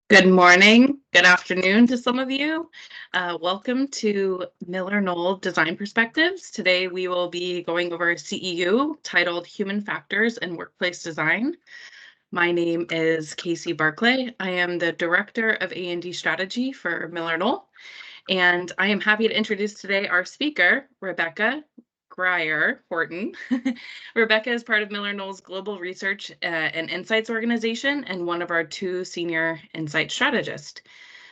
Good morning, good afternoon to some of you. Welcome to MillerKnoll Design Perspectives. Today we will be going over a CEU titled Human Factors in Workplace Design. My name is Casey Barclay. I am the Director of A&D Strategy for MillerKnoll, and I am happy to introduce today our speaker, Rebecca Grier Horton. Rebecca is part of MillerKnoll's Global Research and Insights organization and one of our two senior insight strategists.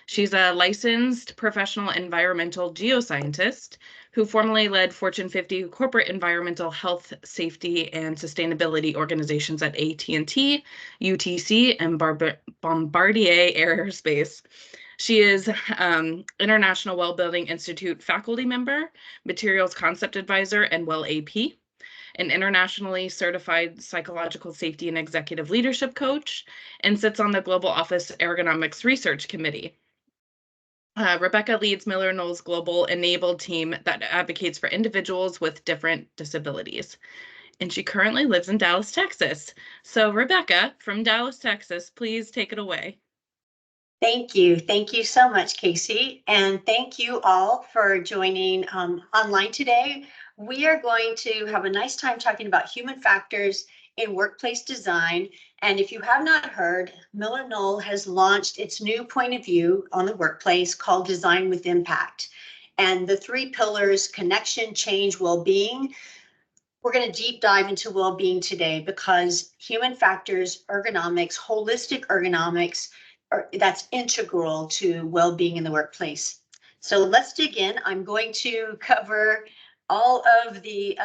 She's a licensed professional environmental geoscientist who formerly led Fortune 50 corporate environmental health, safety, and sustainability organizations at AT&T, UTC, and Bombardier Aerospace. She is International Well Building Institute faculty member, Materials Concept Advisor, and Well AP, an internationally certified psychological safety and executive leadership coach, and sits on the Global Office Ergonomics Research Committee. Rebecca leads MillerKnoll's global enabled team that advocates for individuals with different disabilities. And she currently lives in Dallas, Texas. So Rebecca from Dallas, Texas, please take it away. Thank you. Thank you so much, Casey. And thank you all for joining online today. We are going to have a nice time talking about human factors in workplace design. And if you have not heard, MillerKnoll has launched its new point of view on the workplace called Design with Impact. And the three pillars, connection, change, well-being. We're going to deep dive into well-being today because human factors, ergonomics, holistic ergonomics, that's integral to well-being in the workplace. So let's dig in. I'm going to cover all of the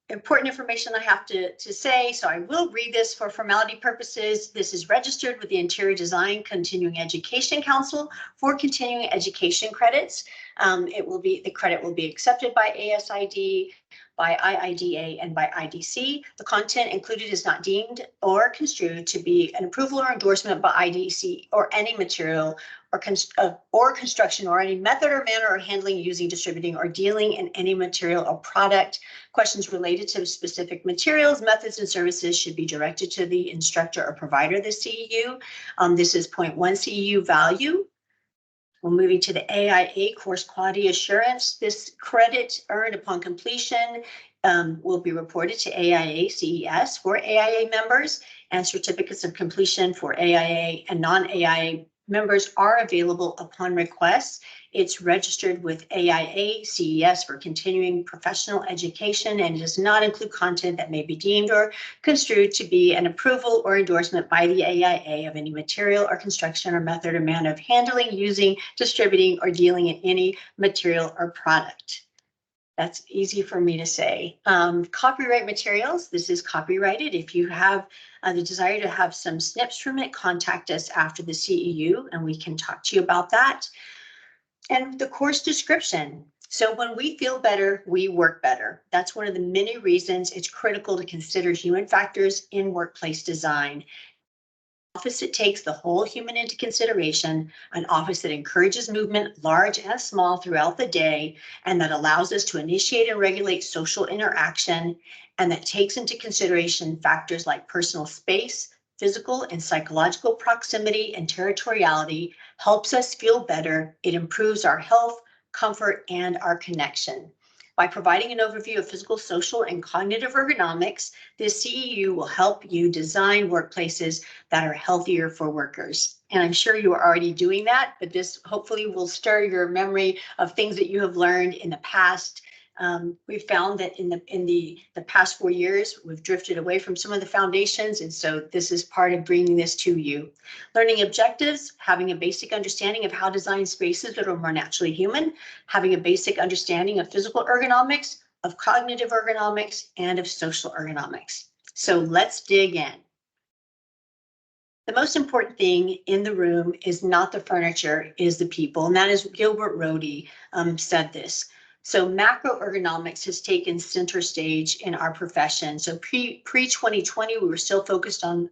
important information I have to say. So I will read this for formality purposes. This is registered with the Interior Design Continuing Education Council for continuing education credits. The credit will be accepted by ASID, by IIDA, and by IDC. The content included is not deemed or construed to be an approval or endorsement by IDC or any material or construction or any method or manner or handling, using, distributing, or dealing in any material or product. Questions related to specific materials, methods, and services should be directed to the instructor or provider of the CEU. This is 0.1 CEU value. We're moving to the AIA course quality assurance. This credit earned upon completion will be reported to AIA CES for AIA members, and certificates of completion for AIA and non-AIA members are available upon request. It's registered with AIA CES for continuing professional education and does not include content that may be deemed or construed to be an approval or endorsement by the AIA of any material or construction or method or manner of handling, using, distributing, or dealing in any material or product. That's easy for me to say. Copyright materials, this is copyrighted. If you have the desire to have some snips from it, contact us after the CEU and we can talk to you about that. And the course description. So when we feel better, we work better. That's one of the many reasons it's critical to consider human factors in workplace design. Office that takes the whole human into consideration, an office that encourages movement, large and small, throughout the day, and that allows us to initiate and regulate social interaction, and that takes into consideration factors like personal space, physical and psychological proximity, and territoriality, helps us feel better. It improves our health, comfort, and our connection. By providing an overview of physical, social, and cognitive ergonomics, this CEU will help you design workplaces that are healthier for workers. And I'm sure you are already doing that, but this hopefully will stir your memory of things that you have learned in the past. We've found that in the past 4 years, we've drifted away from some of the foundations, and so this is part of bringing this to you. Learning objectives, having a basic understanding of how to design spaces that are more naturally human, having a basic understanding of physical ergonomics, of cognitive ergonomics, and of social ergonomics. So let's dig in. The most important thing in the room is not the furniture, is the people, and that is Gilbert Rhodey said this. So macro ergonomics has taken center stage in our profession. So pre-2020, we were still focused on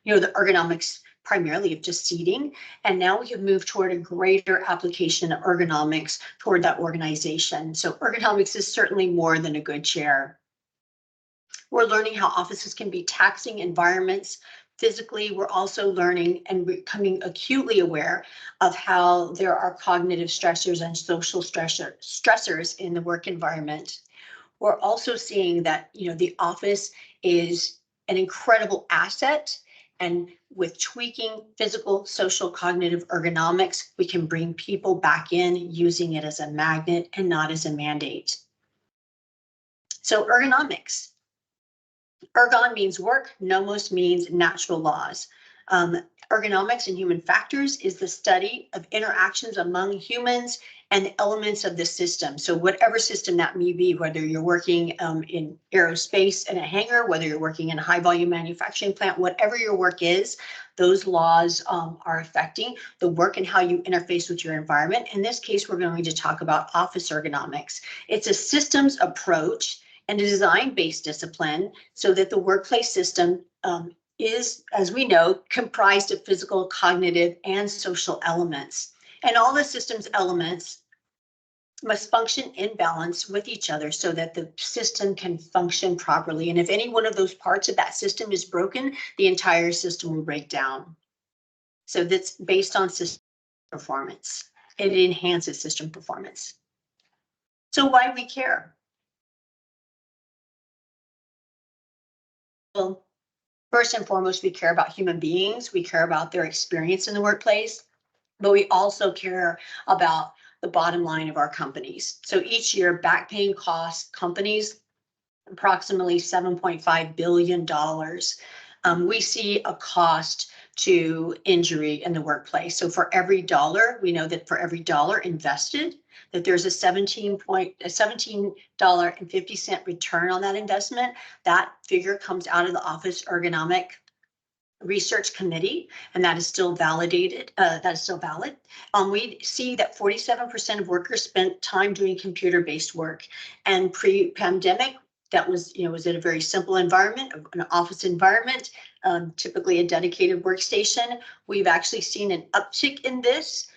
the ergonomics primarily of just seating, and now we have moved toward a greater application of ergonomics toward that organization. So ergonomics is certainly more than a good chair. We're learning how offices can be taxing environments Physically, we're also learning and becoming acutely aware of how there are cognitive stressors and social stressors in the work environment. We're also seeing that, the office is an incredible asset, and with tweaking physical, social, cognitive ergonomics, we can bring people back in using it as a magnet and not as a mandate. So ergonomics. Ergon means work, nomos means natural laws. Ergonomics and human factors is the study of interactions among humans and the elements of the system. So whatever system that may be, whether you're working in aerospace in a hangar, whether you're working in a high volume manufacturing plant, whatever your work is, those laws are affecting the work and how you interface with your environment. In this case, we're going to talk about office ergonomics. It's a systems approach and a design-based discipline so that the workplace system is, as we know, comprised of physical, cognitive, and social elements. And all the systems elements must function in balance with each other so that the system can function properly. And if any one of those parts of that system is broken, the entire system will break down. So that's based on system performance. It enhances system performance. So why we care? Well, first and foremost, we care about human beings. We care about their experience in the workplace, but we also care about the bottom line of our companies. So each year, back paying costs companies approximately $7.5 billion. We see a cost to injury in the workplace. So for every dollar, we know that for every dollar invested, that there's a $17.50 return on that investment. That figure comes out of the Office Ergonomic Research Committee, and that is still validated. That is still valid. We see that 47% of workers spent time doing computer-based work, and pre-pandemic, that was, was in a very simple environment, an office environment, typically a dedicated workstation. We've actually seen an uptick in this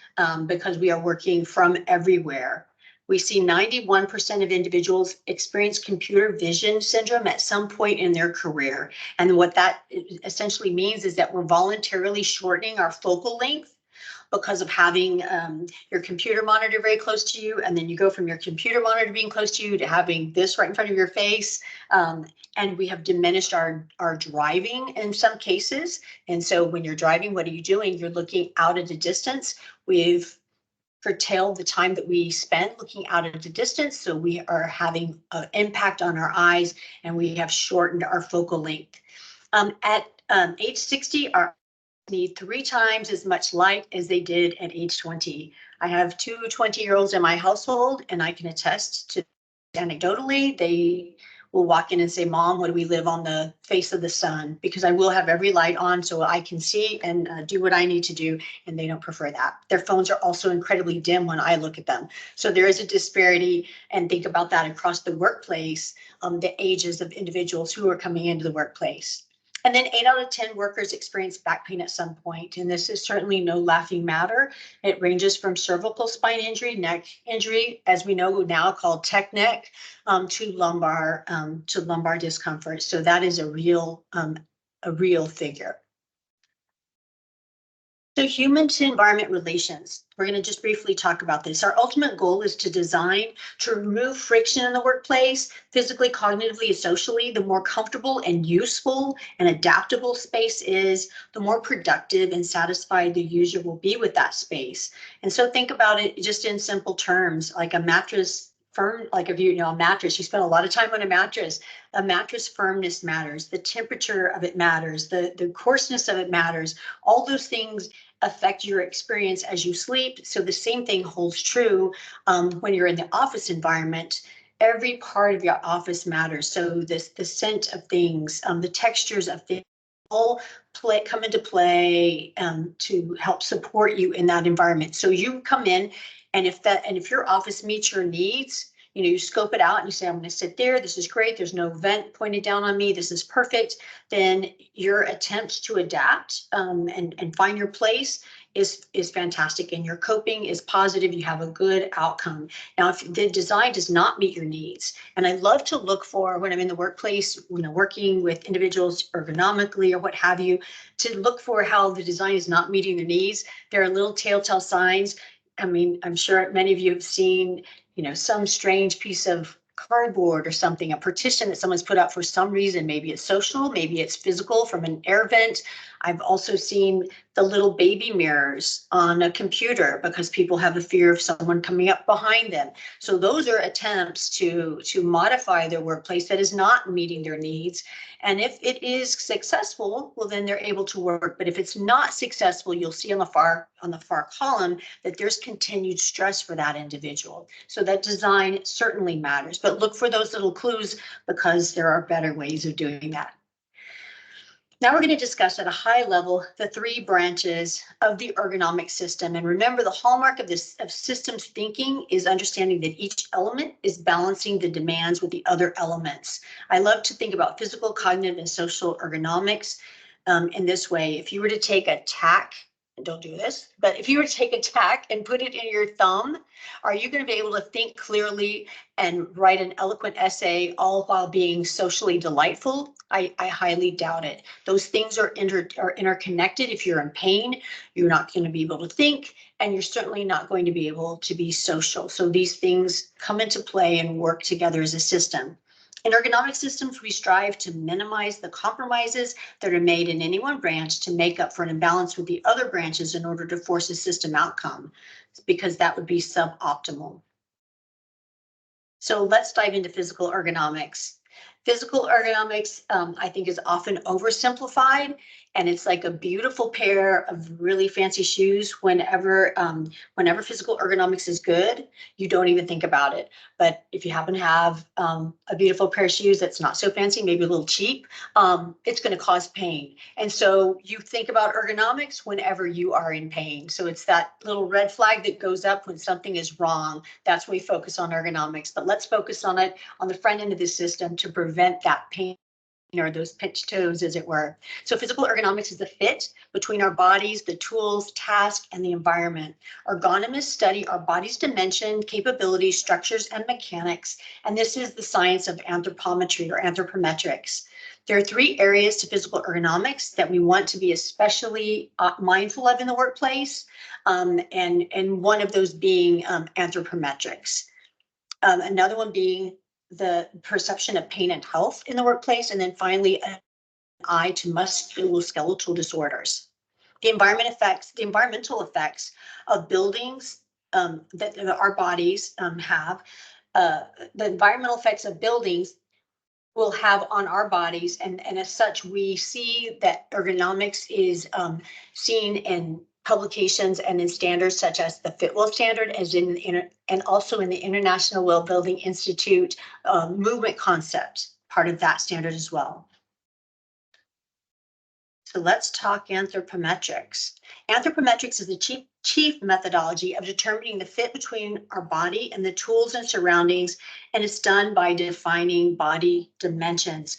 because we are working from everywhere. We see 91% of individuals experience computer vision syndrome at some point in their career. And what that essentially means is that we're voluntarily shortening our focal length because of having your computer monitor very close to you, and then you go from your computer monitor being close to you to having this right in front of your face. And we have diminished our driving in some cases. And so when you're driving, what are you doing? You're looking out at a distance. We've curtailed the time that we spend looking out at a distance. So we are having an impact on our eyes, and we have shortened our focal length. At age 60, our need 3 times as much light as they did at age 20. I have 2 20-year-olds in my household, and I can attest to anecdotally, they will walk in and say, "Mom, what do we live on the face of the sun?" Because I will have every light on so I can see and do what I need to do, and they don't prefer that. Their phones are also incredibly dim when I look at them. So there is a disparity, and think about that across the workplace, the ages of individuals who are coming into the workplace. And then 8 out of 10 workers experience back pain at some point, and this is certainly no laughing matter. It ranges from cervical spine injury, neck injury, as we know now called tech neck, to lumbar discomfort. So that is a real figure. So human to environment relations. We're going to just briefly talk about this. Our ultimate goal is to design to remove friction in the workplace, physically, cognitively, and socially. The more comfortable and useful and adaptable space is, the more productive and satisfied the user will be with that space. And so think about it just in simple terms, like a mattress firm, like if you know a mattress, you spend a lot of time on a mattress firmness matters, the temperature of it matters, the coarseness of it matters. All those things affect your experience as you sleep. So the same thing holds true when you're in the office environment. Every part of your office matters. So the scent of things, the textures of things, all come into play to help support you in that environment. So you come in, and if your office meets your needs, you scope it out and you say, I'm going to sit there. This is great. There's no vent pointed down on me. This is perfect. Then your attempt to adapt and find your place is fantastic and your coping is positive, you have a good outcome. Now, if the design does not meet your needs, and I love to look for when I'm in the workplace, working with individuals ergonomically or what have you, to look for how the design is not meeting their needs. There are little telltale signs. I mean, I'm sure many of you have seen, some strange piece of cardboard or something, a partition that someone's put up for some reason. Maybe it's social, maybe it's physical from an air vent. I've also seen the little baby mirrors on a computer because people have a fear of someone coming up behind them. So those are attempts to modify their workplace that is not meeting their needs. And if it is successful, well, then they're able to work. But if it's not successful, you'll see on the far column that there's continued stress for that individual. So that design certainly matters, but look for those little clues because there are better ways of doing that. Now we're going to discuss at a high level the three branches of the ergonomic system. And remember, the hallmark of systems thinking is understanding that each element is balancing the demands with the other elements. I love to think about physical, cognitive, and social ergonomics in this way. If you were to take a tack, and don't do this, but if you were to take a tack and put it in your thumb, are you going to be able to think clearly and write an eloquent essay all while being socially delightful? I highly doubt it. Those things are interconnected. If you're in pain, you're not going to be able to think, and you're certainly not going to be able to be social. So these things come into play and work together as a system. In ergonomic systems, we strive to minimize the compromises that are made in any one branch to make up for an imbalance with the other branches in order to force a system outcome, because that would be suboptimal. So let's dive into physical ergonomics. Physical ergonomics, I think, is often oversimplified, and it's like a beautiful pair of really fancy shoes. Whenever physical ergonomics is good, you don't even think about it. But if you happen to have a beautiful pair of shoes that's not so fancy, maybe a little cheap, it's going to cause pain. And so you think about ergonomics whenever you are in pain. So it's that little red flag that goes up when something is wrong. That's when we focus on ergonomics. But let's focus on it on the front end of the system to prevent that pain or those pinched toes, as it were. So physical ergonomics is the fit between our bodies, the tools, task, and the environment. Ergonomists study our body's dimension, capabilities, structures, and mechanics. And this is the science of anthropometry or anthropometrics. There are three areas to physical ergonomics that we want to be especially mindful of in the workplace, and one of those being anthropometrics. Another one being the perception of pain and health in the workplace, and then finally an eye to musculoskeletal disorders. The environmental effects of buildings that our bodies have, the environmental effects of buildings will have on our bodies, and as such, we see that ergonomics is seen in publications and in standards such as the Fitwell standard, and also in the International Well Building Institute movement concept, part of that standard as well. So let's talk anthropometrics. Anthropometrics is the chief methodology of determining the fit between our body and the tools and surroundings, and it's done by defining body dimensions.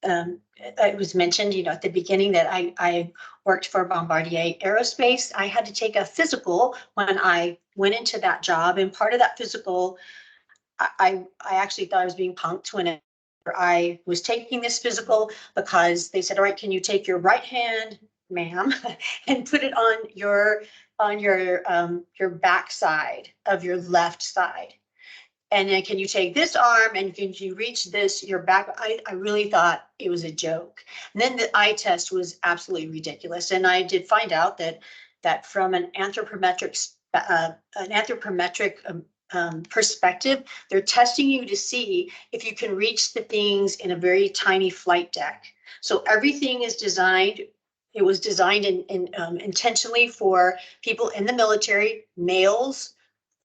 It was mentioned, at the beginning that I worked for Bombardier Aerospace. I had to take a physical when I went into that job, and part of that physical, I actually thought I was being punked when I was taking this physical, because they said, all right, can you take your right hand, ma'am, and put it on your back side of your left side? And then can you take this arm and can you reach your back? I really thought it was a joke. And then the eye test was absolutely ridiculous. And I did find out that from an anthropometric perspective, they're testing you to see if you can reach the things in a very tiny flight deck. So everything is designed. It was designed intentionally for people in the military, males,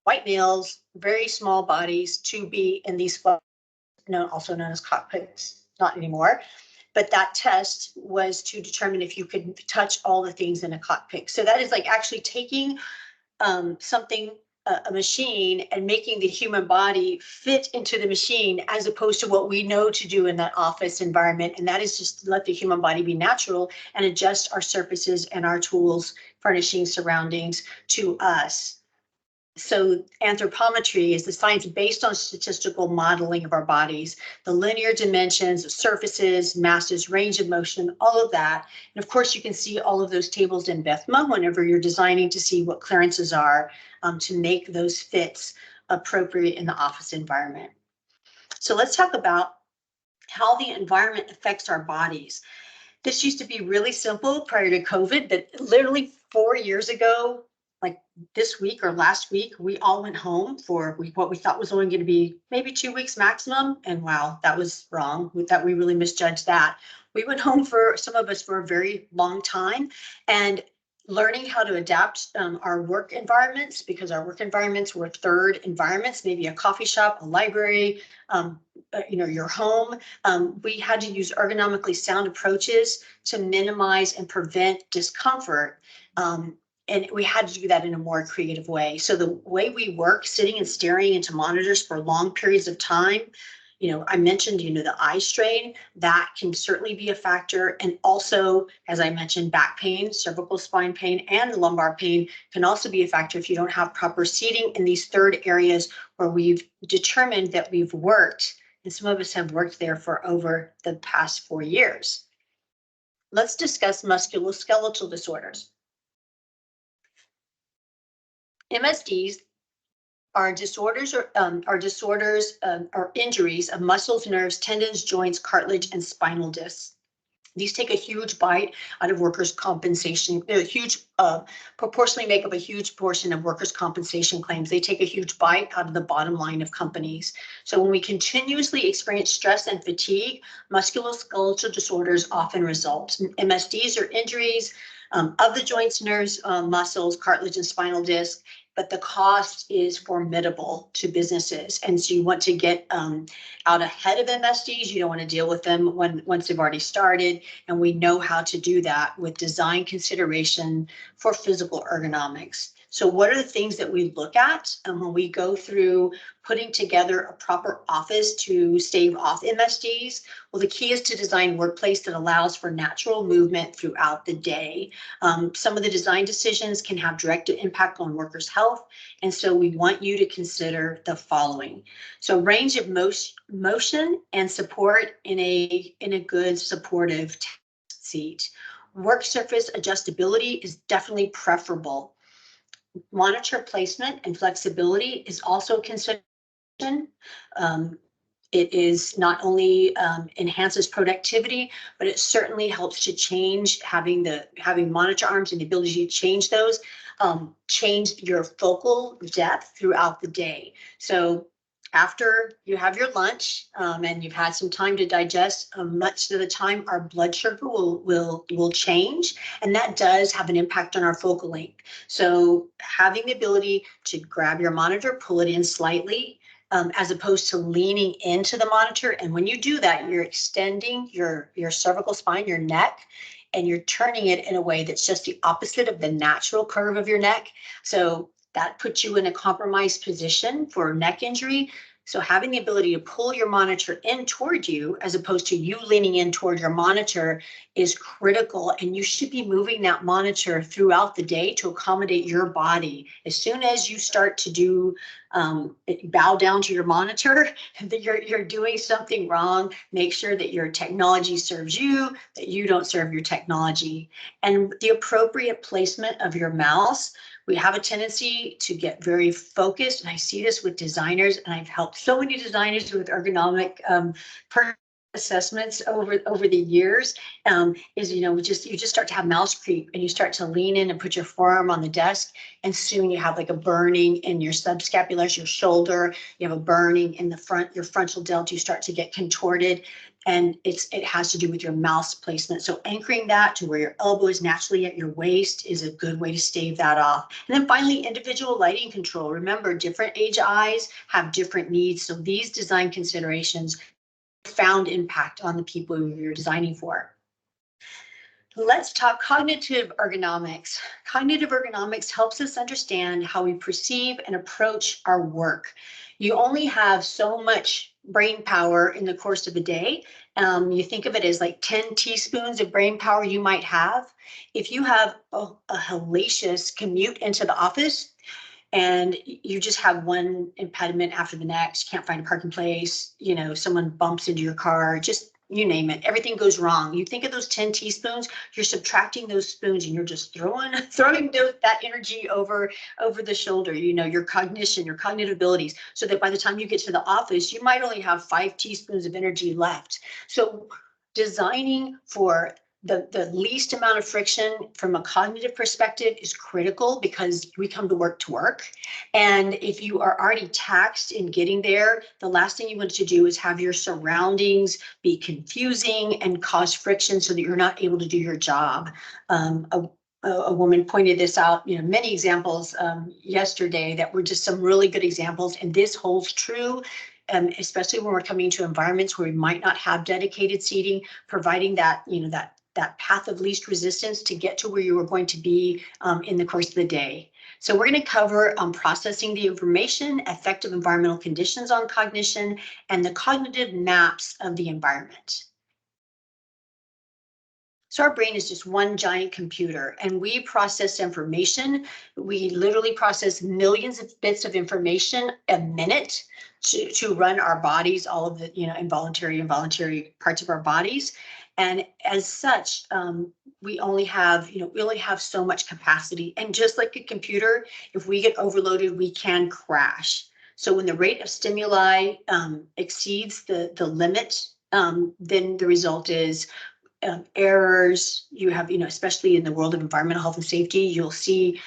white males, very small bodies, to be in these flights, also known as cockpits, not anymore. But that test was to determine if you could touch all the things in a cockpit. So that is like actually taking something a machine and making the human body fit into the machine as opposed to what we know to do in that office environment. And that is just let the human body be natural and adjust our surfaces and our tools, furnishing surroundings to us. So anthropometry is the science based on statistical modeling of our bodies, the linear dimensions of surfaces, masses, range of motion, all of that. And of course, you can see all of those tables in BEFMA whenever you're designing to see what clearances are to make those fits appropriate in the office environment. So let's talk about how the environment affects our bodies. This used to be really simple prior to COVID, but literally 4 years ago, like this week or last week, we all went home for what we thought was only going to be maybe 2 weeks maximum. And wow, that was wrong. We thought we really misjudged that. We went home for some of us for a very long time, and learning how to adapt our work environments, because our work environments were third environments, maybe a coffee shop, a library, your home. We had to use ergonomically sound approaches to minimize and prevent discomfort. And we had to do that in a more creative way. So the way we work, sitting and staring into monitors for long periods of time, I mentioned, the eye strain, that can certainly be a factor. And also, as I mentioned, back pain, cervical spine pain, and lumbar pain can also be a factor if you don't have proper seating in these third areas where we've determined that we've worked. And some of us have worked there for over the past 4 years. Let's discuss musculoskeletal disorders. MSDs are disorders or injuries of muscles, nerves, tendons, joints, cartilage, and spinal discs. These take a huge bite out of workers' compensation. They're proportionally make up a huge portion of workers' compensation claims. They take a huge bite out of the bottom line of companies. So when we continuously experience stress and fatigue, musculoskeletal disorders often result. MSDs are injuries of the joints, nerves, muscles, cartilage, and spinal disc, but the cost is formidable to businesses. And so you want to get out ahead of MSDs. You don't want to deal with them once they've already started. And we know how to do that with design consideration for physical ergonomics. So what are the things that we look at when we go through putting together a proper office to stave off MSDs? Well, the key is to design a workplace that allows for natural movement throughout the day. Some of the design decisions can have direct impact on workers' health. And so we want you to consider the following. So range of motion and support in a good supportive seat. Work surface adjustability is definitely preferable. Monitor placement and flexibility is also considered. It is not only enhances productivity, but it certainly helps to change having monitor arms and the ability to change those, change your focal depth throughout the day. So after you have your lunch and you've had some time to digest, much of the time our blood sugar will change, and that does have an impact on our focal length. So having the ability to grab your monitor, pull it in slightly, as opposed to leaning into the monitor. And when you do that, you're extending your cervical spine, your neck, and you're turning it in a way that's just the opposite of the natural curve of your neck. So that puts you in a compromised position for neck injury. So having the ability to pull your monitor in toward you, as opposed to you leaning in toward your monitor, is critical. And you should be moving that monitor throughout the day to accommodate your body. As soon as you start to bow down to your monitor, that you're doing something wrong. Make sure that your technology serves you, that you don't serve your technology. And the appropriate placement of your mouse. We have a tendency to get very focused, and I see this with designers, and I've helped so many designers with ergonomic assessments over the years. You just start to have mouse creep, and you start to lean in and put your forearm on the desk, and soon you have like a burning in your subscapularis, your shoulder. You have a burning in the front, your frontal delta. You start to get contorted. And it has to do with your mouse placement. So anchoring that to where your elbow is naturally at your waist is a good way to stave that off. And then finally, individual lighting control. Remember, different age eyes have different needs. So these design considerations profound impact on the people you're designing for. Let's talk cognitive ergonomics. Cognitive ergonomics helps us understand how we perceive and approach our work. You only have so much brain power in the course of a day. You think of it as like 10 teaspoons of brain power you might have. If you have a hellacious commute into the office and you just have one impediment after the next, can't find a parking place, you know, someone bumps into your car, just you name it, everything goes wrong. You think of those 10 teaspoons, you're subtracting those spoons and you're just throwing that energy over the shoulder, you know, your cognition, your cognitive abilities, so that by the time you get to the office, you might only have 5 teaspoons of energy left. So designing for the least amount of friction from a cognitive perspective is critical, because we come to work. And if you are already taxed in getting there, the last thing you want to do is have your surroundings be confusing and cause friction so that you're not able to do your job. A woman pointed this out, you know, many examples yesterday that were just some really good examples. And this holds true, especially when we're coming to environments where we might not have dedicated seating, providing that, you know, that path of least resistance to get to where you are going to be in the course of the day. So we're going to cover processing the information, effective environmental conditions on cognition, and the cognitive maps of the environment. So our brain is just one giant computer, and we process information. We literally process millions of bits of information a minute to run our bodies, all of the, you know, involuntary and voluntary parts of our bodies. And as such, we only have so much capacity. And just like a computer, if we get overloaded, we can crash. So when the rate of stimuli exceeds the limit, then the result is errors. You have, you know, especially in the world of environmental health and safety, you'll see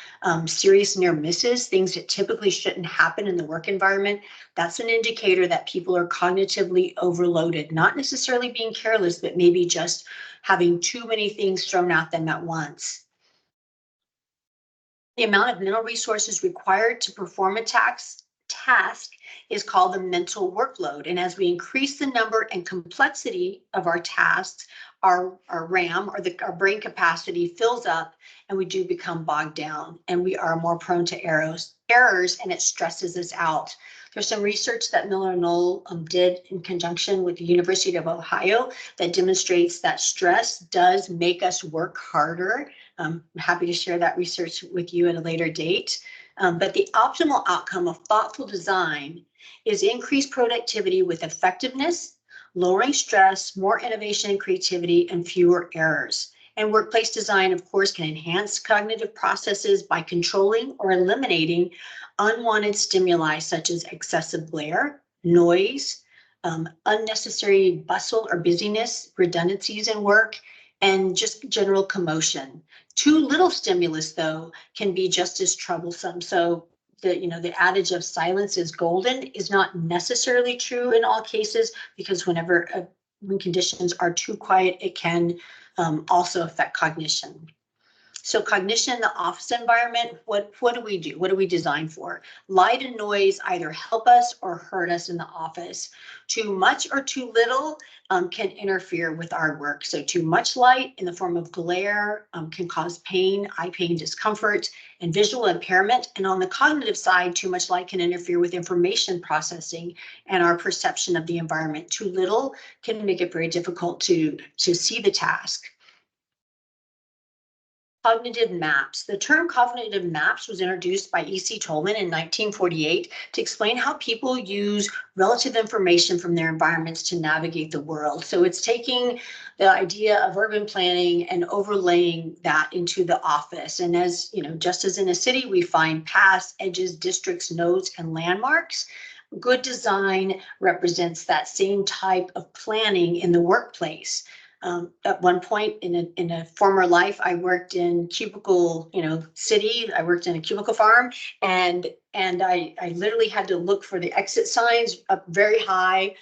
serious near misses, things that typically shouldn't happen in the work environment. That's an indicator that people are cognitively overloaded, not necessarily being careless, but maybe just having too many things thrown at them at once. The amount of mental resources required to perform a task is called the mental workload. And as we increase the number and complexity of our tasks, our RAM, or our brain capacity, fills up, and we do become bogged down, and we are more prone to errors, and it stresses us out. There's some research that MillerKnoll did in conjunction with the University of Ohio that demonstrates that stress does make us work harder. I'm happy to share that research with you at a later date. But the optimal outcome of thoughtful design is increased productivity with effectiveness, lowering stress, more innovation and creativity, and fewer errors. And workplace design, of course, can enhance cognitive processes by controlling or eliminating unwanted stimuli such as excessive glare, noise, unnecessary bustle or busyness, redundancies in work, and just general commotion. Too little stimulus, though, can be just as troublesome. So the adage of silence is golden is not necessarily true in all cases, because when conditions are too quiet, it can also affect cognition. So cognition in the office environment, what do we do? What do we design for? Light and noise either help us or hurt us in the office. Too much or too little can interfere with our work. So too much light in the form of glare can cause pain, eye pain, discomfort, and visual impairment. And on the cognitive side, too much light can interfere with information processing and our perception of the environment. Too little can make it very difficult to see the task. Cognitive maps. The term cognitive maps was introduced by E.C. Tolman in 1948 to explain how people use relative information from their environments to navigate the world. So it's taking the idea of urban planning and overlaying that into the office. And as you know, just as in a city, we find paths, edges, districts, nodes, and landmarks. Good design represents that same type of planning in the workplace. At one point in a former life, I worked in cubicle, city. I worked in a cubicle farm, and I literally had to look for the exit signs up very high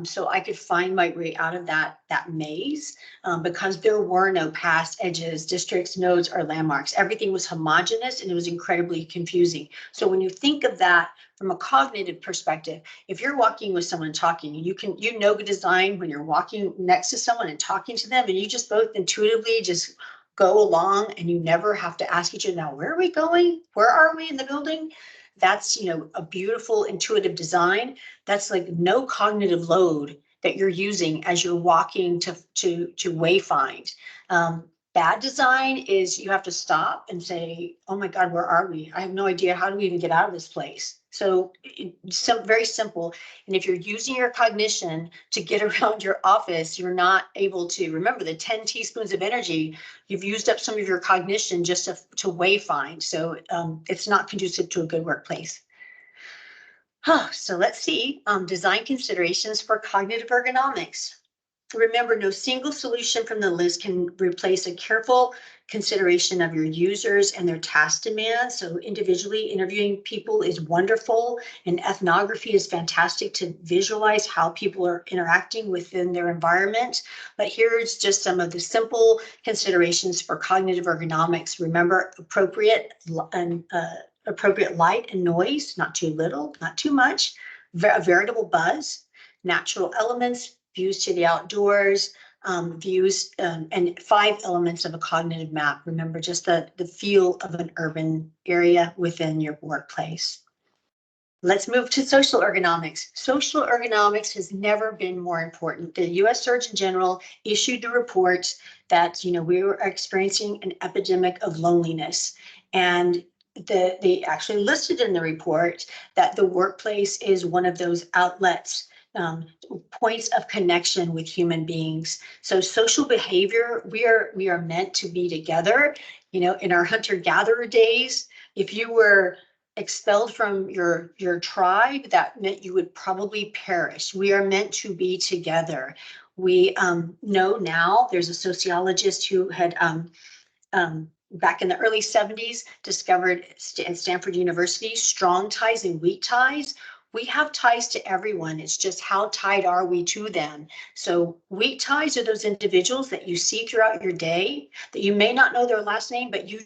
So I could find my way out of that maze because there were no paths, edges, districts, nodes, or landmarks. Everything was homogeneous and it was incredibly confusing. So when you think of that from a cognitive perspective, if you're walking with someone talking, you know design when you're walking next to someone and talking to them, and you just both intuitively just go along and you never have to ask each other, now, where are we going? Where are we in the building? That's, a beautiful intuitive design. That's like no cognitive load that you're using as you're walking to wayfind. Bad design is you have to stop and say, oh my God, where are we? I have no idea. How do we even get out of this place? So very simple. And if you're using your cognition to get around your office, you're not able to remember the 10 teaspoons of energy. You've used up some of your cognition just to wayfind. So it's not conducive to a good workplace. So let's see, design considerations for cognitive ergonomics. Remember, no single solution from the list can replace a careful consideration of your users and their task demands. So individually interviewing people is wonderful, and ethnography is fantastic to visualize how people are interacting within their environment. But here's just some of the simple considerations for cognitive ergonomics. Remember, appropriate light and noise, not too little, not too much, a veritable buzz, natural elements, views to the outdoors, views, and 5 elements of a cognitive map. Remember, just the feel of an urban area within your workplace. Let's move to social ergonomics. Social ergonomics has never been more important. The U.S. Surgeon General issued a report that, we were experiencing an epidemic of loneliness. And they actually listed in the report that the workplace is one of those outlets, points of connection with human beings. So social behavior, we are meant to be together. In our hunter-gatherer days, if you were expelled from your tribe, that meant you would probably perish. We are meant to be together. We know now, there's a sociologist who had back in the early 70s discovered at Stanford University strong ties and weak ties. We have ties to everyone. It's just how tied are we to them? So weak ties are those individuals that you see throughout your day that you may not know their last name, but you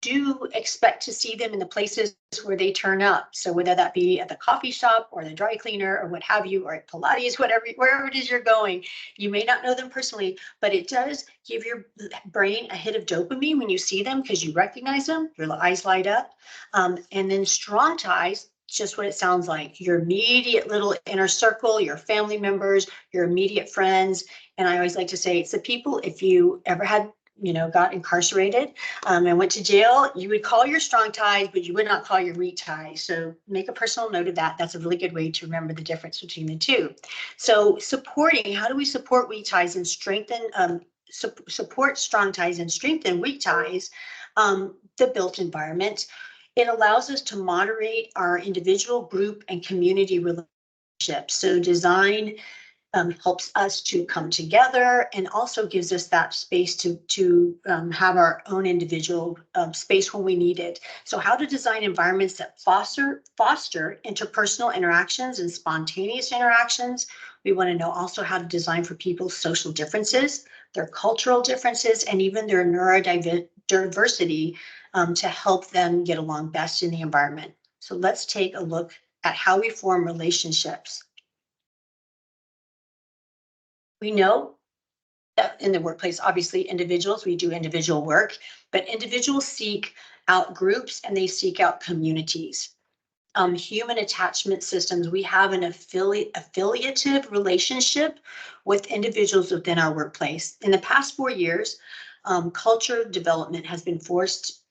do expect to see them in the places where they turn up. So whether that be at the coffee shop or the dry cleaner or what have you, or at Pilates, wherever it is you're going, you may not know them personally, but it does give your brain a hit of dopamine when you see them because you recognize them, your eyes light up. And then strong ties, just what it sounds like, your immediate little inner circle, your family members, your immediate friends. And I always like to say it's the people, if you ever had got incarcerated and went to jail, you would call your strong ties, but you would not call your weak ties. So make a personal note of that. That's a really good way to remember the difference between the two. So how do we support weak ties and strengthen, support strong ties and strengthen weak ties? The built environment. It allows us to moderate our individual, group, and community relationships. So design helps us to come together and also gives us that space to have our own individual space when we need it. So how to design environments that foster interpersonal interactions and spontaneous interactions. We want to know also how to design for people's social differences, their cultural differences, and even their neurodiversity to help them get along best in the environment. So let's take a look at how we form relationships. We know that in the workplace, obviously individuals, we do individual work, but individuals seek out groups and they seek out communities. Human attachment systems, we have an affiliative relationship with individuals within our workplace. In the past 4 years, culture development has been forced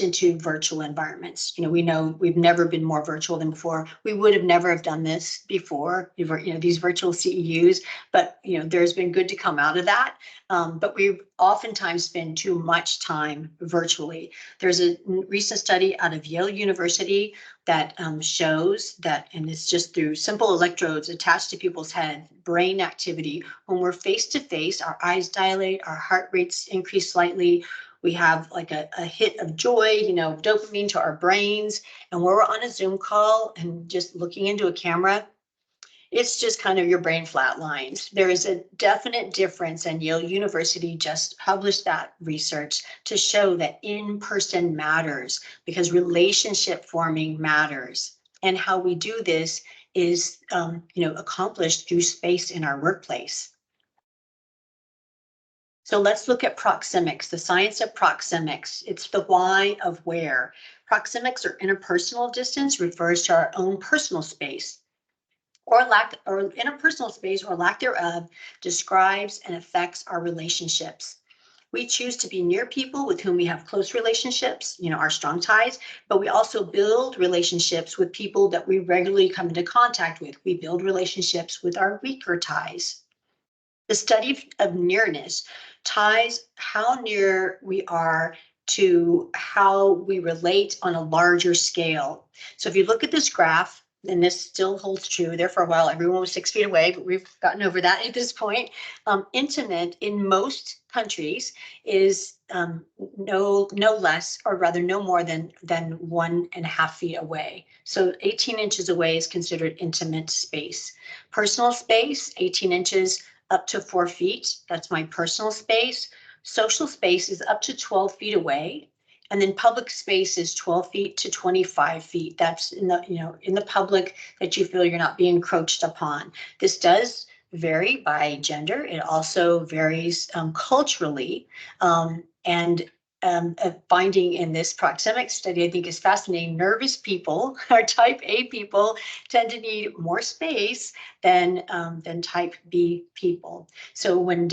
into virtual environments. We know we've never been more virtual than before. We would have never have done this before, these virtual CEUs, but there's been good to come out of that. But we oftentimes spend too much time virtually. There's a recent study out of Yale University that shows that, and it's just through simple electrodes attached to people's head, brain activity. When we're face to face, our eyes dilate, our heart rates increase slightly. We have like a hit of joy, dopamine to our brains. And when we're on a Zoom call and just looking into a camera, it's just kind of your brain flatlines. There is a definite difference, and Yale University just published that research to show that in-person matters because relationship forming matters. And how we do this is, accomplished through space in our workplace. So let's look at proxemics, the science of proxemics. It's the why of where. Proxemics, or interpersonal distance, refers to our own personal space, or interpersonal space or lack thereof describes and affects our relationships. We choose to be near people with whom we have close relationships, our strong ties, but we also build relationships with people that we regularly come into contact with. We build relationships with our weaker ties. The study of nearness ties how near we are to how we relate on a larger scale. So if you look at this graph, and this still holds true, there for a while everyone was 6 feet away, but we've gotten over that at this point. Intimate in most countries is no less, or rather no more than 1.5 feet away. So 18 inches away is considered intimate space. Personal space, 18 inches up to 4 feet. That's my personal space. Social space is up to 12 feet away. And then public space is 12 feet to 25 feet. That's in the public that you feel you're not being encroached upon. This does vary by gender. It also varies culturally. Finding in this proxemic study, I think, is fascinating. Nervous people, or type A people, tend to need more space than type B people. So when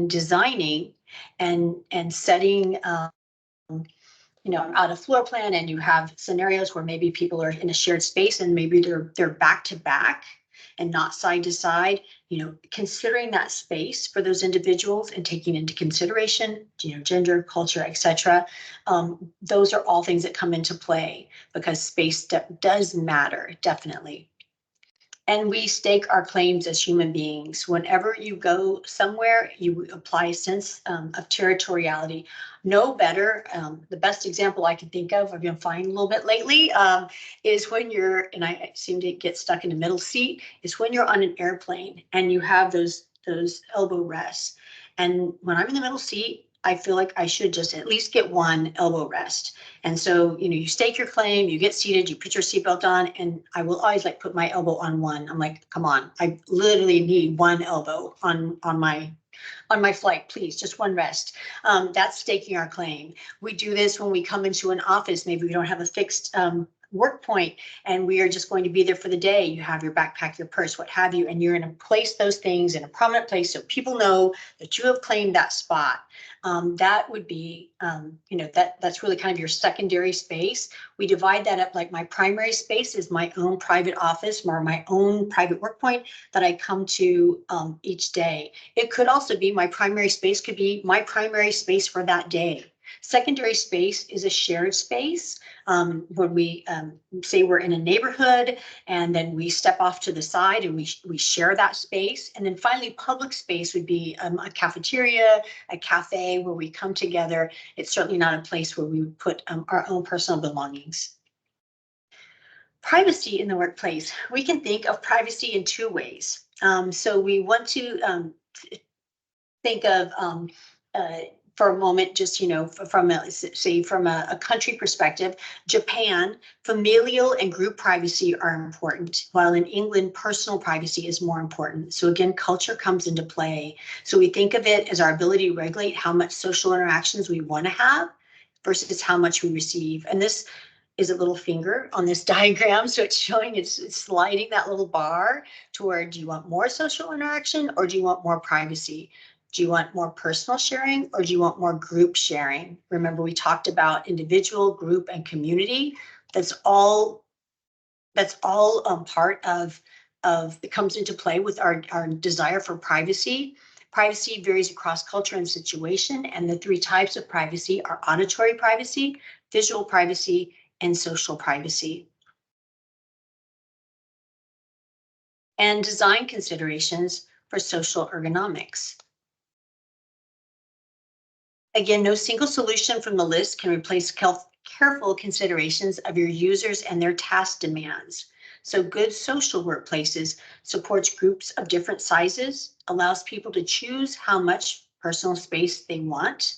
designing and setting out a floor plan, and you have scenarios where maybe people are in a shared space and maybe they're back to back and not side to side, considering that space for those individuals and taking into consideration, gender, culture, etc. Those are all things that come into play because space does matter, definitely. And we stake our claims as human beings. Whenever you go somewhere, you apply a sense of territoriality. No better, the best example I can think of, I've been finding a little bit lately, is when you're, and I seem to get stuck in the middle seat, is when you're on an airplane and you have those elbow rests. And when I'm in the middle seat, I feel like I should just at least get one elbow rest. And so, you stake your claim, you get seated, you put your seatbelt on, and I will always put my elbow on one. I'm like, come on, I literally need one elbow on my flight, please, just one rest. That's staking our claim. We do this when we come into an office. Maybe we don't have a fixed work point and we are just going to be there for the day. You have your backpack, your purse, what have you, and you're going to place those things in a prominent place so people know that you have claimed that spot. That would be, that's really kind of your secondary space. We divide that up, like my primary space is my own private office or my own private work point that I come to each day. It could also be my primary space, could be my primary space for that day. Secondary space is a shared space. When we say we're in a neighborhood and then we step off to the side and we share that space. And then finally, public space would be a cafeteria, a cafe where we come together. It's certainly not a place where we would put our own personal belongings. Privacy in the workplace. We can think of privacy in two ways. So we want to think of for a moment, just, from a country perspective, Japan, familial and group privacy are important, while in England, personal privacy is more important. So again, culture comes into play. So we think of it as our ability to regulate how much social interactions we want to have versus how much we receive. And this is a little finger on this diagram. So it's showing, it's sliding that little bar toward, do you want more social interaction or do you want more privacy? Do you want more personal sharing or do you want more group sharing? Remember, we talked about individual, group, and community. That's all part of it comes into play with our desire for privacy. Privacy varies across culture and situation, and the three types of privacy are auditory privacy, visual privacy, and social privacy. And design considerations for social ergonomics. Again, no single solution from the list can replace careful considerations of your users and their task demands. So good social workplaces supports groups of different sizes, allows people to choose how much personal space they want,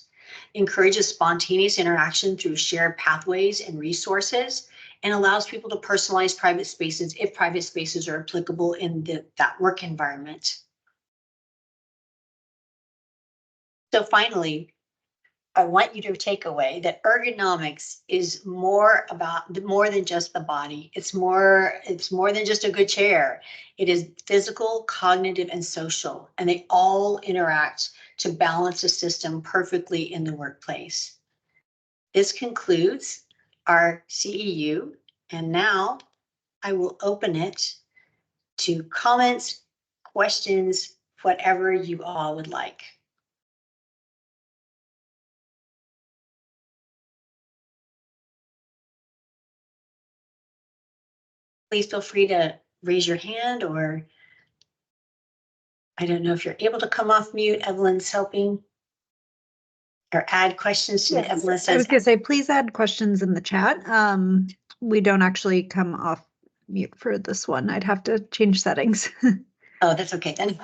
encourages spontaneous interaction through shared pathways and resources, and allows people to personalize private spaces if private spaces are applicable in that work environment. So finally, I want you to take away that ergonomics is more than just the body. It's more than just a good chair. It is physical, cognitive, and social, and they all interact to balance the system perfectly in the workplace. This concludes our CEU, and now I will open it to comments, questions, whatever you all would like. Please feel free to raise your hand, or I don't know if you're able to come off mute. Evelyn's helping, or add questions to Yes, Evelyn I says. was going to say, please add questions in the chat. We don't actually come off mute for this one. I'd have to change settings. Oh, that's okay then.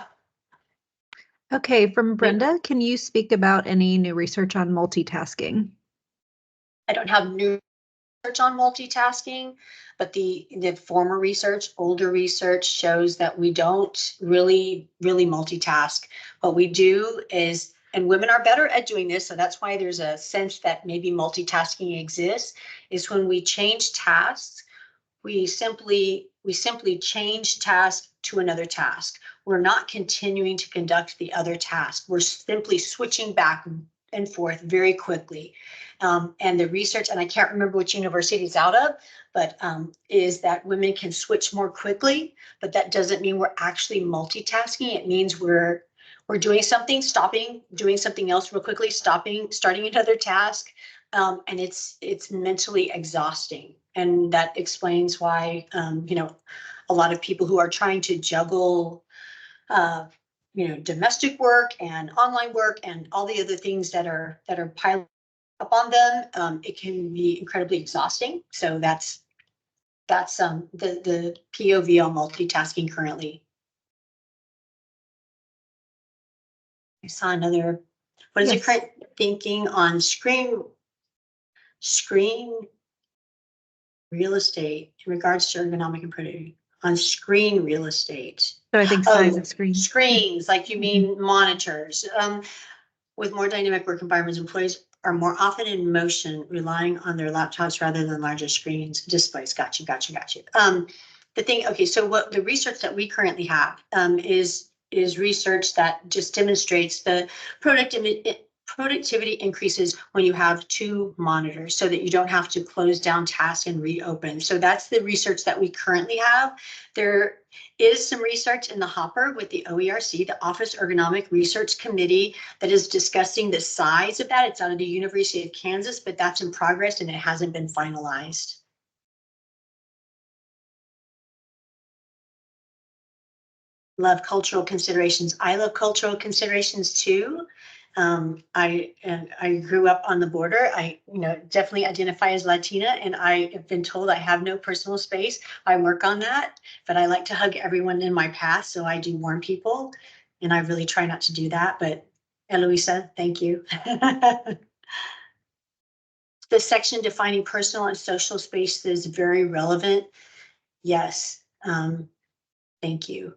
Okay, from Brenda, can you speak about any new research on multitasking? I don't have new research on multitasking, but the former research, older research shows that we don't really multitask. What we do is, and women are better at doing this, so that's why there's a sense that maybe multitasking exists, is when we change tasks, we simply change task to another task. We're not continuing to conduct the other task. We're simply switching back and forth very quickly. And the research, and I can't remember which university it's out of, but is that women can switch more quickly, but that doesn't mean we're actually multitasking. It means we're doing something, stopping, doing something else real quickly, stopping, starting another task. And it's mentally exhausting. And that explains why, a lot of people who are trying to juggle, domestic work and online work and all the other things that are piling up on them, it can be incredibly exhausting. So that's the POV on multitasking currently. I saw another. What is Yes. the current thinking on screen real estate in regards to ergonomic and productivity on screen real estate? So I think size of screen. Screens, like you mean monitors. With more dynamic work environments, employees are more often in motion, relying on their laptops rather than larger screens, displays. Got you. The thing, okay, so what the research that we currently have is research that just demonstrates the productivity increases when you have two monitors, so that you don't have to close down tasks and reopen. So that's the research that we currently have. There is some research in the hopper with the OERC, the Office Ergonomic Research Committee, that is discussing the size of that. It's out of the University of Kansas, but that's in progress and it hasn't been finalized. Love cultural considerations. I love cultural considerations too. I grew up on the border. I definitely identify as Latina, and I have been told I have no personal space. I work on that, but I like to hug everyone in my path, so I do warn people, and I really try not to do that. But Eloisa, thank you. The section defining personal and social space is very relevant. Yes, thank you.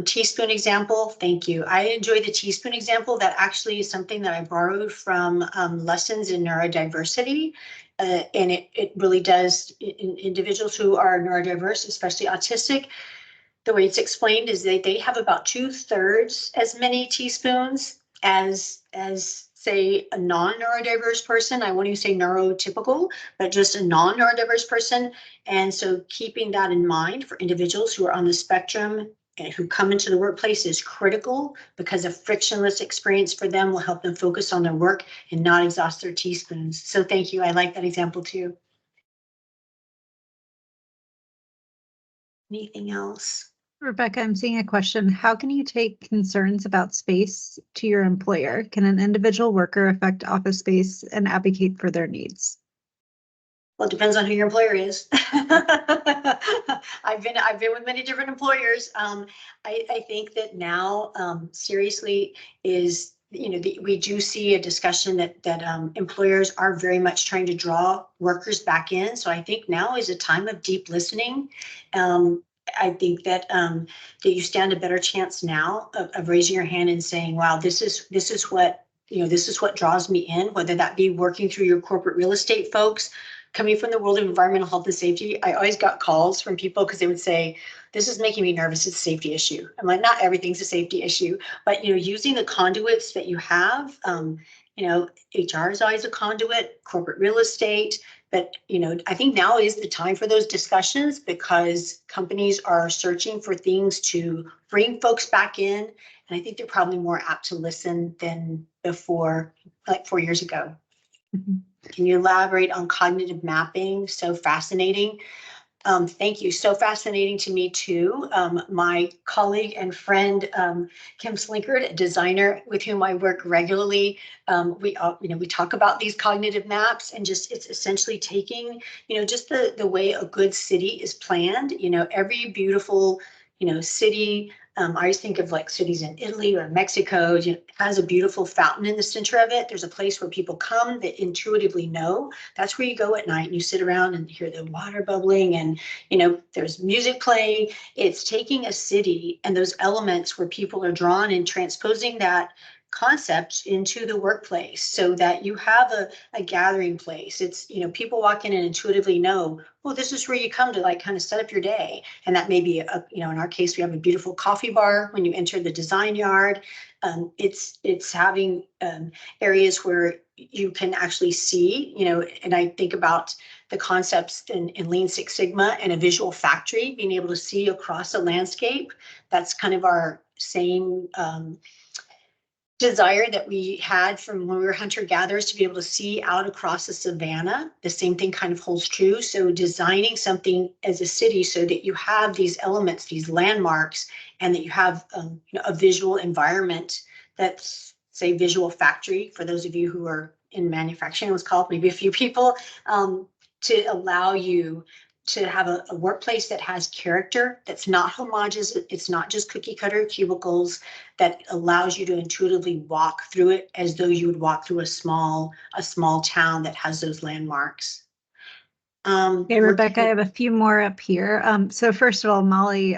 Teaspoon example, thank you. I enjoy the teaspoon example. That actually is something that I borrowed from lessons in neurodiversity. And it really does, in individuals who are neurodiverse, especially autistic, the way it's explained is they have about 2/3 as many teaspoons as say a non-neurodiverse person. I won't even say neurotypical, but just a non-neurodiverse person. And so keeping that in mind for individuals who are on the spectrum and who come into the workplace is critical, because a frictionless experience for them will help them focus on their work and not exhaust their teaspoons. So thank you. I like that example too. Anything else? Rebecca, I'm seeing a question. How can you take concerns about space to your employer? Can an individual worker affect office space and advocate for their needs? Well, it depends on who your employer is. I've been with many different employers. I think that now, seriously, is, you know, we do see a discussion that employers are very much trying to draw workers back in. So I think now is a time of deep listening. I think that that you stand a better chance now of raising your hand and saying, wow, this is what, you know, this is what draws me in, whether that be working through your corporate real estate folks. Coming from the world of environmental health and safety, I always got calls from people because they would say, this is making me nervous, it's a safety issue. I'm like, not everything's a safety issue, but, you know, using the conduits that you have, you know, HR is always a conduit, corporate real estate, but, you know, I think now is the time for those discussions because companies are searching for things to bring folks back in. And I think they're probably more apt to listen than before, like 4 years ago. Mhm. Can you elaborate on cognitive mapping? So fascinating. Thank you. So fascinating to me too. My colleague and friend, Kim Slinkard, a designer with whom I work regularly, we talk about these cognitive maps and just, it's essentially taking, you know, just the way a good city is planned, you know, every beautiful, you know, city. I always think of like cities in Italy or Mexico, you know, has a beautiful fountain in the center of it. There's a place where people come that intuitively know that's where you go at night and you sit around and hear the water bubbling and, you know, there's music playing. It's taking a city and those elements where people are drawn and transposing that concept into the workplace so that you have a gathering place. It's, you know, people walk in and intuitively know, well, this is where you come to like kind of set up your day. And that may be you know, in our case, we have a beautiful coffee bar when you enter the design yard. It's having areas where you can actually see, you know, and I think about the concepts in Lean Six Sigma and a visual factory, being able to see across a landscape. That's kind of our same desire that we had from when we were hunter-gatherers to be able to see out across the savannah. The same thing kind of holds true. So designing something as a city so that you have these elements, these landmarks, and that you have you know, a visual environment that's, say, visual factory, for those of you who are in manufacturing, let's call it maybe a few people, to allow you to have a workplace that has character, that's not homogeneous, it's not just cookie cutter cubicles, that allows you to intuitively walk through it as though you would walk through a small town that has those landmarks. Okay, Rebecca, I have a few more up here. So first of all, Molly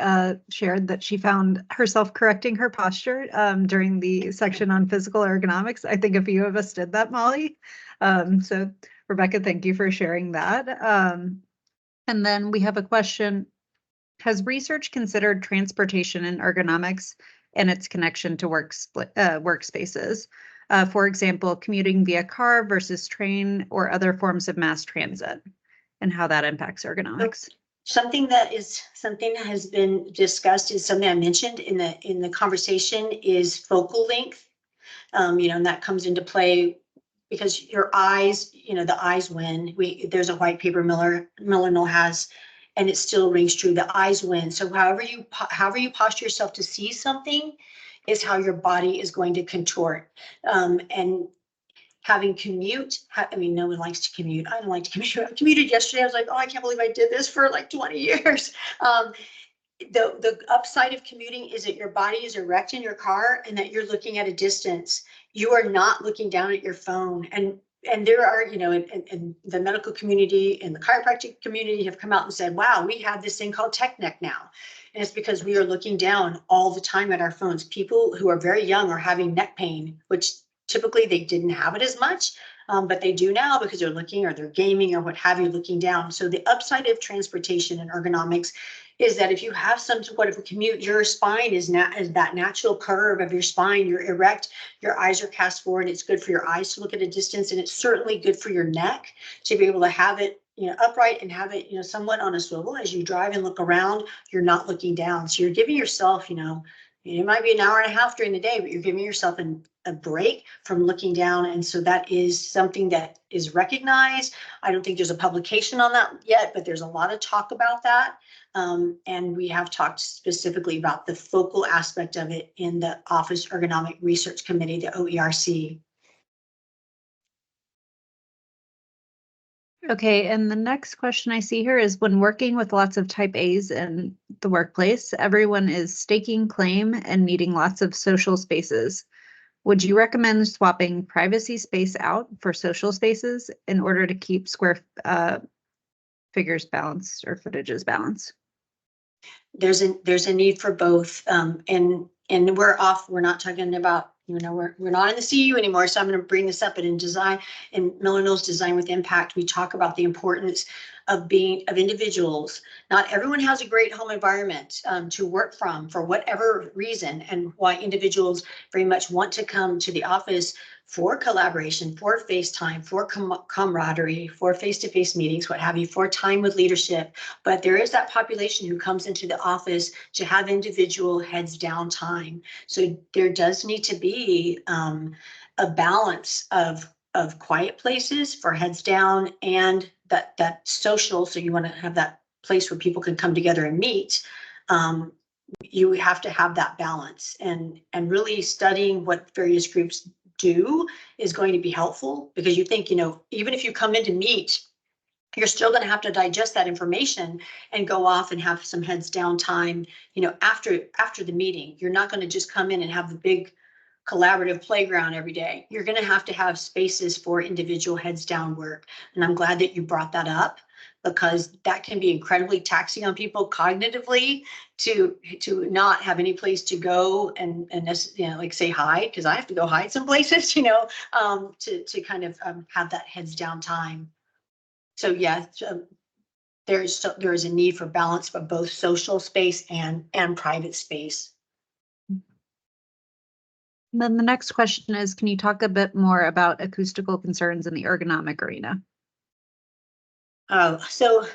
shared that she found herself correcting her posture during the section on physical ergonomics. I think a few of us did that, Molly. So Rebecca, thank you for sharing that. And then we have a question. Has research considered transportation and ergonomics and its connection to workspaces? For example, commuting via car versus train or other forms of mass transit, and how that impacts ergonomics. Something that has been discussed is something I mentioned in the conversation is focal length. You know, and that comes into play because your eyes, you know, the eyes win. There's a white paper MillerKnoll has, and it still rings true. The eyes win. So however you posture yourself to see something is how your body is going to contort. And having I mean, no one likes to commute. I don't like to commute. I commuted yesterday. I was like, oh, I can't believe I did this for like 20 years. The upside of commuting is that your body is erect in your car and that you're looking at a distance. You are not looking down at your phone. And there are, you know, in the medical community and the chiropractic community have come out and said, wow, we have this thing called tech neck now. And it's because we are looking down all the time at our phones. People who are very young are having neck pain, which typically they didn't have it as much, but they do now because they're looking or they're gaming or what have you, looking down. So the upside of transportation and ergonomics is that if you have some sort of a commute, your spine is that natural curve of your spine, you're erect, your eyes are cast forward. It's good for your eyes to look at a distance, and it's certainly good for your neck to be able to have it, you know, upright and have it, you know, somewhat on a swivel as you drive and look around. You're not looking down, so you're giving yourself, you know, it might be an hour and a half during the day, but you're giving yourself a break from looking down. And so that is something that is recognized. I don't think there's a publication on that yet, but there's a lot of talk about that. And we have talked specifically about the focal aspect of it in the Office Ergonomic Research Committee, the OERC. Okay, and the next question I see here is when working with lots of type A's in the workplace, everyone is staking claim and needing lots of social spaces. Would you recommend swapping privacy space out for social spaces in order to keep square figures balanced or footages balanced? There's a need for both, and we're not talking about, we're not in the CEU anymore, so I'm going to bring this up. But in design, in MillerKnoll's Design with Impact, we talk about the importance of individuals. Not everyone has a great home environment to work from for whatever reason, and why individuals very much want to come to the office for collaboration, for FaceTime, for camaraderie, for face-to-face meetings, what have you, for time with leadership. But there is that population who comes into the office to have individual heads down time. So there does need to be a balance of quiet places for heads down, and that social. So you want to have that place where people can come together and meet. You have to have that balance, and really studying what various groups do is going to be helpful, because you think, even if you come in to meet, you're still going to have to digest that information and go off and have some heads down time, after the meeting. You're not going to just come in and have the big collaborative playground every day. You're going to have spaces for individual heads down work. And I'm glad that you brought that up, because that can be incredibly taxing on people cognitively to not have any place to go and like say hi, because I have to go hide some places, to kind of have that heads down time. So yeah, there is a need for balance for both social space and private space. And then the next question is, can you talk a bit more about acoustical concerns in the ergonomic arena? So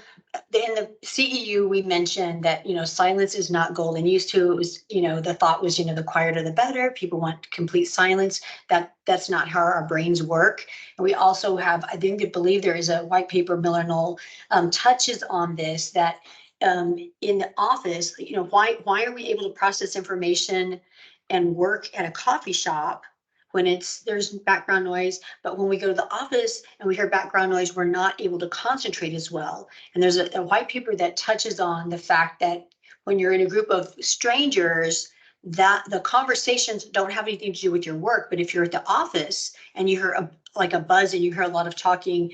in the CEU, we mentioned that, silence is not golden. Used to, it was, the thought was, the quieter the better. People want complete silence. That's not how our brains work. And we also have, I believe there is a white paper, MillerKnoll touches on this, that in the office, why are we able to process information and work at a coffee shop when there's background noise, but when we go to the office and we hear background noise, we're not able to concentrate as well. And there's a white paper that touches on the fact that when you're in a group of strangers, that the conversations don't have anything to do with your work. But if you're at the office and you hear a buzz and you hear a lot of talking,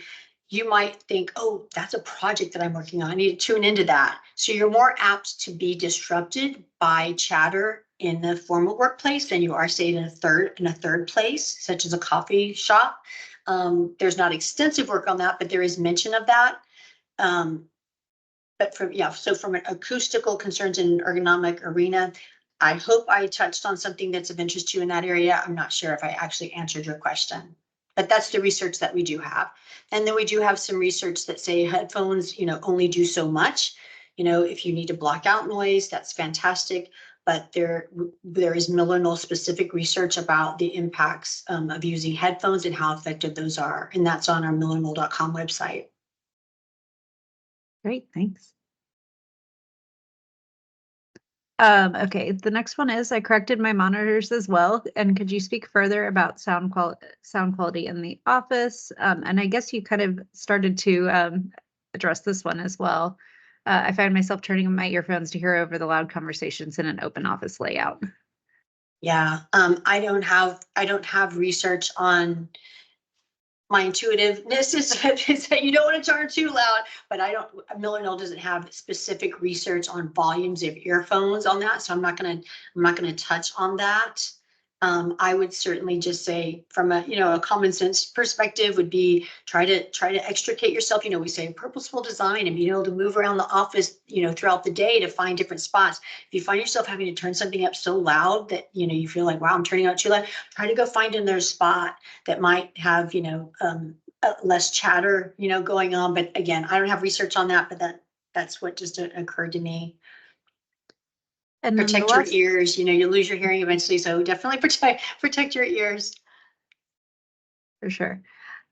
you might think, oh, that's a project that I'm working on. I need to tune into that. So you're more apt to be disrupted by chatter in the formal workplace than you are, say, in a third place, such as a coffee shop. There's not extensive work on that, but there is mention of that. But so from an acoustical concerns in ergonomic arena, I hope I touched on something that's of interest to you in that area. I'm not sure if I actually answered your question, but that's the research that we do have. And then we do have some research that say headphones, only do so much. If you need to block out noise, that's fantastic. But there is MillerKnoll specific research about the impacts of using headphones and how effective those are. And that's on our millerknoll.com website. Great, thanks. Okay, the next one is, I corrected my monitors as well. And could you speak further about sound quality in the office? And I guess you kind of started to address this one as well. I find myself turning on my earphones to hear over the loud conversations in an open office layout. Yeah, I don't have research on. My intuitiveness is that you don't want to turn too loud, but MillerKnoll doesn't have specific research on volumes of earphones on that, so I'm not gonna touch on that. I would certainly just say, from a common sense perspective, would be try to extricate yourself. We say purposeful design and being able to move around the office, throughout the day to find different spots. If you find yourself having to turn something up so loud that you feel like, wow, I'm turning out too loud, try to go find another spot that might have less chatter going on. But again, I don't have research on that, but that's what just occurred to me. And protect your ears. You lose your hearing eventually, so definitely protect your ears. For sure.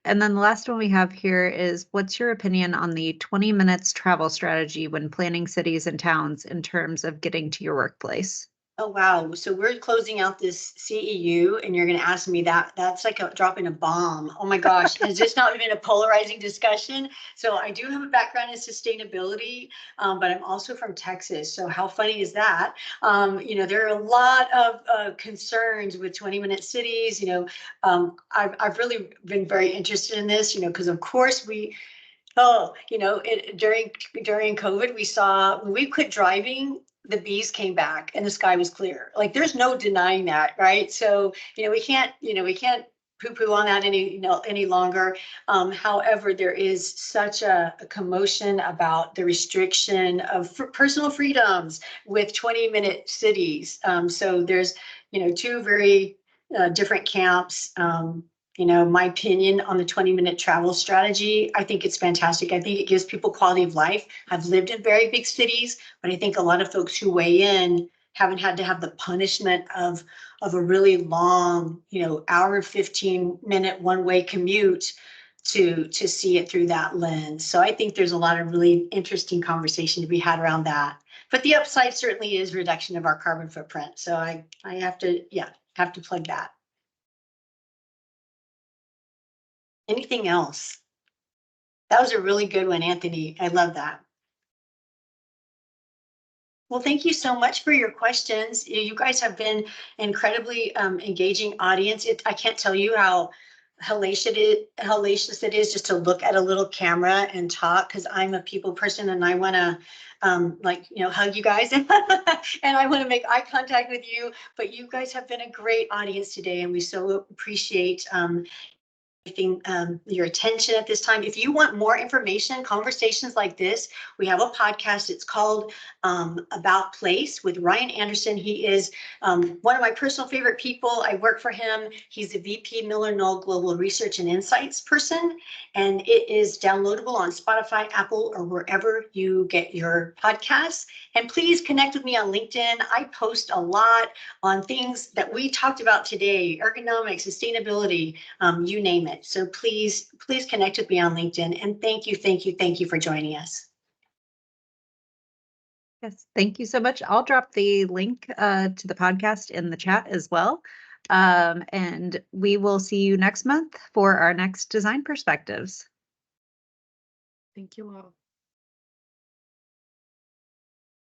And then the last one we have here is, what's your opinion on the 20 minutes travel strategy when planning cities and towns in terms of getting to your workplace? Oh, wow. So we're closing out this CEU and you're going to ask me that. That's like dropping a bomb. Oh my gosh. Has this not been a polarizing discussion? So I do have a background in sustainability, but I'm also from Texas. So how funny is that? There are a lot of concerns with 20-minute cities. I've really been very interested in this, because of course during COVID, we saw when we quit driving, the bees came back and the sky was clear. Like there's no denying that, right? So, we can't poo-poo on that any longer. However, there is such a commotion about the restriction of personal freedoms with 20-minute cities. So there's, two very different camps. My opinion on the 20-minute travel strategy, I think it's fantastic. I think it gives people quality of life. I've lived in very big cities, but I think a lot of folks who weigh in haven't had to have the punishment of a really long, hour 15-minute one-way commute to see it through that lens. So I think there's a lot of really interesting conversation to be had around that. But the upside certainly is reduction of our carbon footprint. So I have to plug that. Anything else? That was a really good one, Anthony. I love that. Well, thank you so much for your questions. You guys have been incredibly engaging audience. I can't tell you how hellacious it is just to look at a little camera and talk, because I'm a people person and I want to hug you guys and I want to make eye contact with you. But you guys have been a great audience today, and we so appreciate your attention at this time. If you want more information, conversations like this, we have a podcast. It's called About Place with Ryan Anderson. He is one of my personal favorite people. I work for him. He's the VP MillerKnoll Global Research and Insights person, and it is downloadable on Spotify, Apple, or wherever you get your podcasts. And please connect with me on LinkedIn. I post a lot on things that we talked about today: ergonomics, sustainability, you name it. So please connect with me on LinkedIn, and thank you for joining us. Yes, thank you so much. I'll drop the link to the podcast in the chat as well. And we will see you next month for our next Design Perspectives. Thank you all.